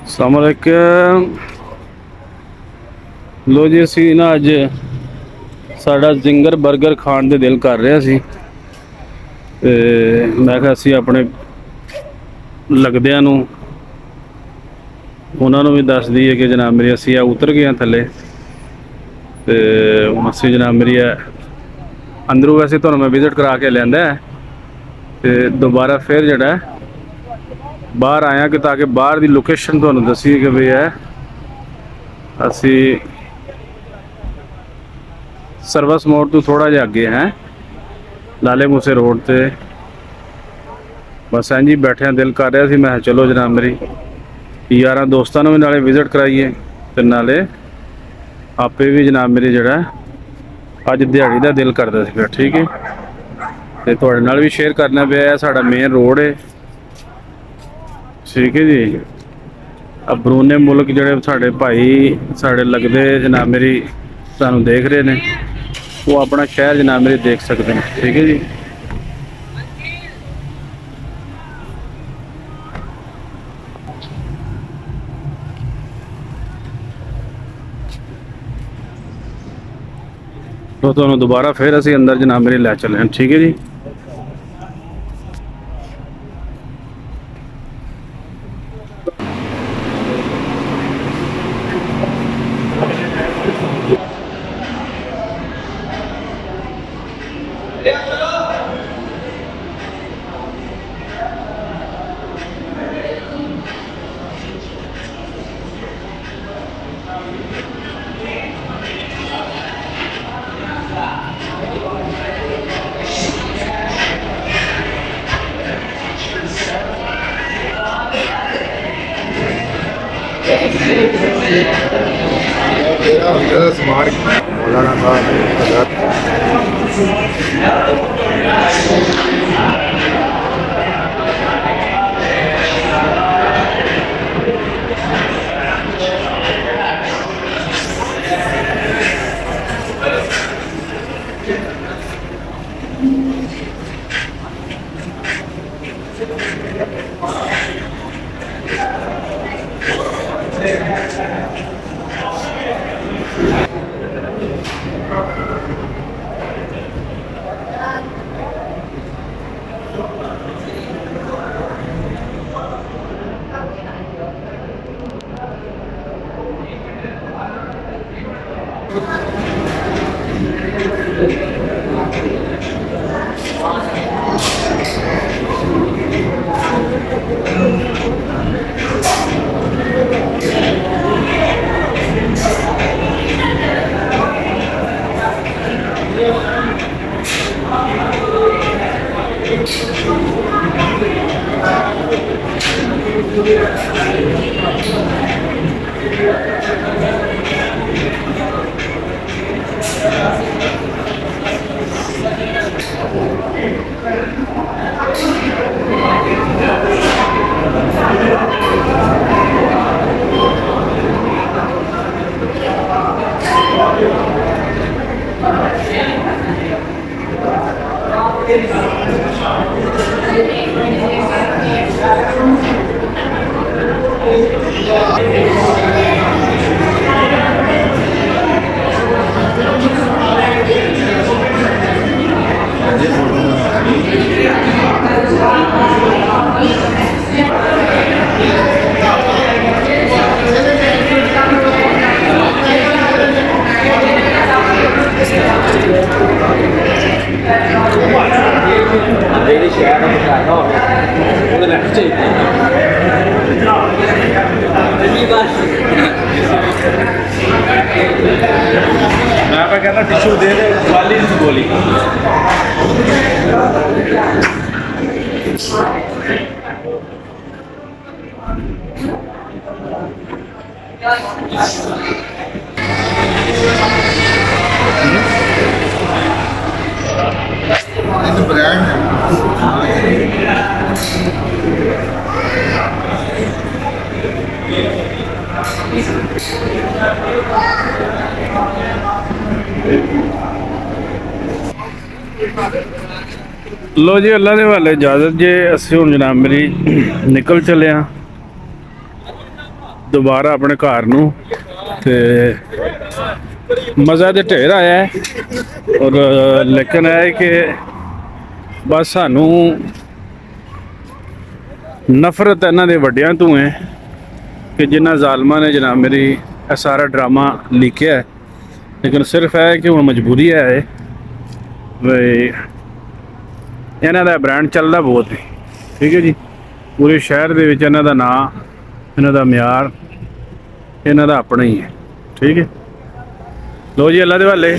अस्सलामुअलैकुम। लो जी, असी ना अज साडा जिंगर बर्गर खाण दे दिल कर रहा सी ते मैं कहा असी अपने लगदियां नूं उन्हां नूं भी दस दईए कि जनाब मेरी असी उतर गए थले ते हुण असी जनाब मेरी अंदरों वैसे तुहानूं मैं विजिट करा के लिआंदा है ते दोबारा फिर जिहड़ा बाहर आया कि ताकि बाहर की लोकेशन तुहानूं दसीए कि भी है असी सर्विस मोड़ तो थोड़ा जिहा अगे हैं लाले मूसे रोड ते बस इंज ही बैठे दिल कर रहा सी। मैं चलो जनाब मेरी यारां दोस्तां नूं भी नाले विजिट कराइए ते नाले आपे भी जनाब मेरी जिहड़ा अज दिहाड़ी दा दिल करदा सीगा। ठीक है, ते तुहाडे नाल भी शेयर करना पिया साडा मेन रोड है। ठीक है जी, अबरूने मुल्क जिहड़े साडे भाई साडे लगदे जनाब मेरी सानूं देख रहे ने वो अपना शहर जनाब मेरी देख सकते हैं। ठीक है जी, तो तुहानूं दोबारा फिर असी अंदर जनाब मेरी लै चले हैं। ठीक है जी, स्मार्ट मौलाना ਕਹਿੰਦਾ ਟਿਸ਼ੂ ਦੇ ਦੇ, ਖਾਲੀ ਨਹੀਂ ਗੋਲੀ। लो जी, अल्लाह के हवाले इजाज़त जे। असीं हुण जनाब मेरी निकल चले हाँ दोबारा अपने घर नूं ते मज़ा तो ढेर आया है, और लेकिन है कि बस सानू नफरत इन्हां दे वड्डियां तो है कि जिन्हां जालमां ने जनाब मेरी यह सारा ड्रामा लिखिया है। लेकिन सिर्फ है कि हुण मजबूरी है बई इन्हां दा ब्रांड चलदा बहुत है, ठीक है जी। पूरे शहर दे विच इन्हां दा नाम, इन्हां दा म्यार इन्हां दा अपना ही है, ठीक है। लो जी, अल्लाह दे हवाले।